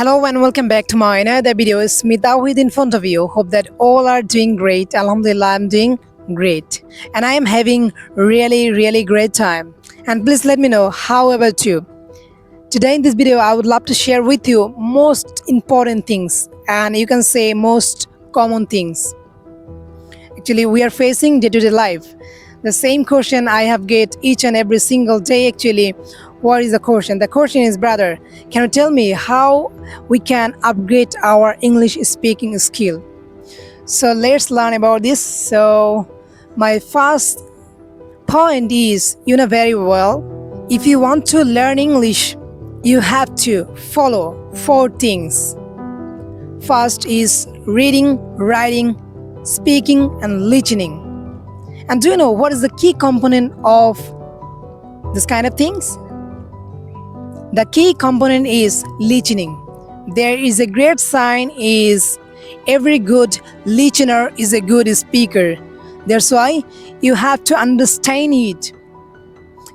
Hello and welcome back to my another video. It's me Tawhid in front of you. Hope that all are doing great. Alhamdulillah, I'm doing great. And I am having really great time. And please let me know how about you. Today in this video, I would love to share with you most important things and you can say most common things. Actually, we are facing day-to-day life. The same question I have get each and every single day actually. What is the question? The question is, brother, can you tell me how we can upgrade our English speaking skill? So let's learn about this. So my first point is, you know very well, if you want to learn English, you have to follow 4 things. First is reading, writing, speaking and listening. And do you know what is the key component of this kind of things? The key component is listening. There is a great sign is every good listener is a good speaker. That's why you have to understand it.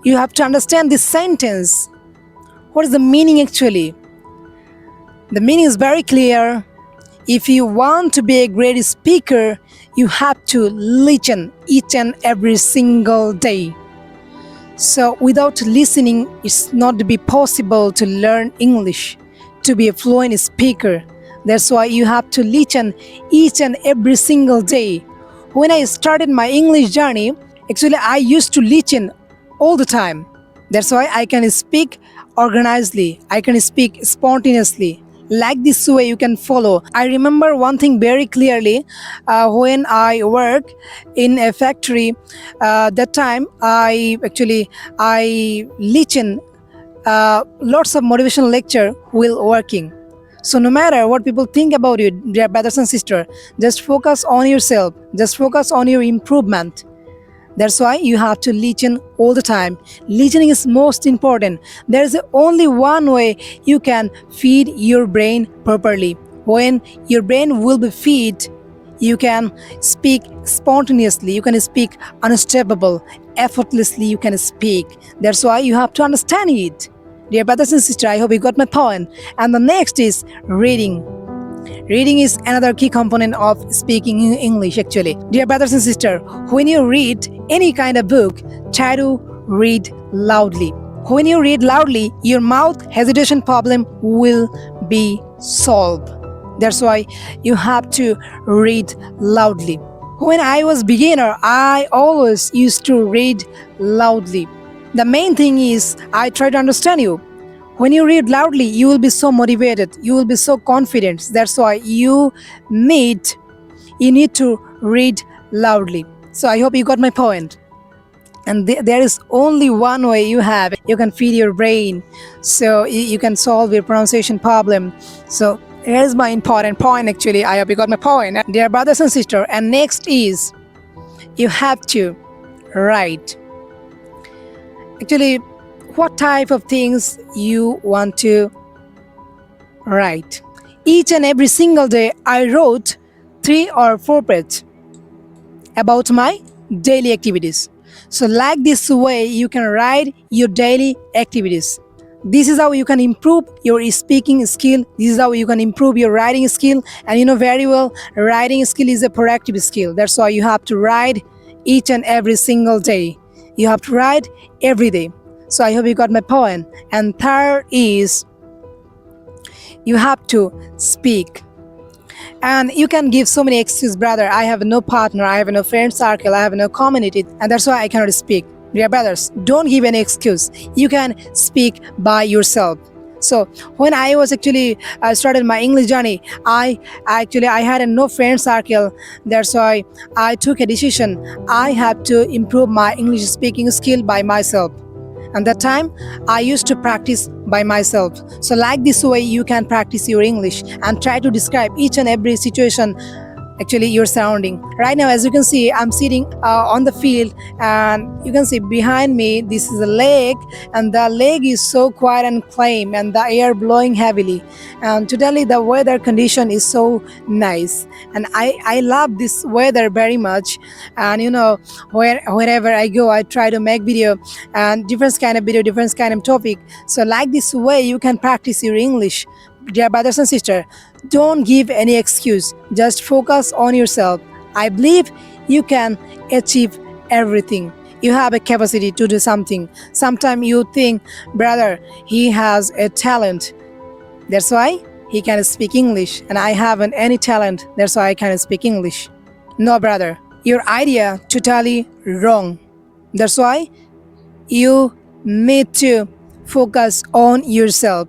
You have to understand this sentence. What is the meaning actually? The meaning is very clear. If you want to be a great speaker, you have to listen each and every single day. So without listening, it's not to be possible to learn English, to be a fluent speaker. That's why you have to listen each and every single day. When I started my English journey, actually I used to listen all the time. That's why I can speak organizedly, I can speak spontaneously. Like this way you can follow. I remember one thing very clearly when I work in a factory. That time I listen lots of motivational lecture while working. So no matter what people think about you, dear brothers and sisters, just focus on yourself. Just focus on your improvement. That's why you have to listen all the time. Listening is most important. There is only one way you can feed your brain properly. When your brain will be fed, you can speak spontaneously, you can speak unstoppable, effortlessly you can speak. That's why you have to understand it. Dear brothers and sisters, I hope you got my point. And the next is reading. Reading is another key component of speaking English actually. Dear brothers and sisters, when you read any kind of book, try to read loudly. When you read loudly, your mouth hesitation problem will be solved. That's why you have to read loudly. When I was beginner, I always used to read loudly. The main thing is I try to understand you. When you read loudly, you will be so motivated, you will be so confident. That's why you need to read loudly. So I hope you got my point. And there is only one way you have. You can feed your brain, so you can solve your pronunciation problem. So here's my important point actually. I hope you got my point. Dear brothers and sisters, and next is you have to write. Actually, what type of things you want to write. Each and every single day I wrote 3 or 4 pages about my daily activities. So like this way you can write your daily activities. This is how you can improve your speaking skill. This is how you can improve your writing skill. And you know very well, writing skill is a proactive skill. That's why you have to write each and every single day. You have to write every day. So I hope you got my point. And third is you have to speak. And you can give so many excuses, brother. I have no partner, I have no friend circle, I have no community, and that's why I cannot speak. Dear brothers, don't give any excuse. You can speak by yourself. So when I was actually started my English journey, I had no friend circle. That's why I took a decision. I have to improve my English speaking skill by myself. And that time I used to practice by myself. So like this way you can practice your English and try to describe each and every situation actually your surrounding. Right now, as you can see, I'm sitting on the field, and you can see behind me this is a lake, and the lake is so quiet and calm, and the air blowing heavily, and totally the weather condition is so nice, and I love this weather very much. And you know, wherever I go, I try to make video and different kind of video, different kind of topic. So like this way you can practice your English dear brothers and sisters, don't give any excuse. Just focus on yourself. I believe you can achieve everything. You have a capacity to do something. Sometimes you think, brother, he has a talent. That's why he can speak English, and I haven't any talent. That's why I can speak English. No, brother, your idea totally wrong. That's why you need to focus on yourself.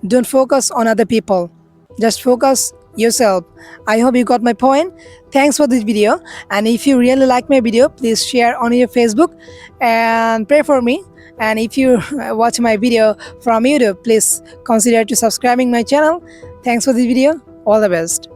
Don't focus on other people. Just focus yourself. I hope you got my point. Thanks for this video. And if you really like my video, please share on your Facebook and pray for me. And if you watch my video from YouTube, please consider to subscribing my channel. Thanks for this video. All the best.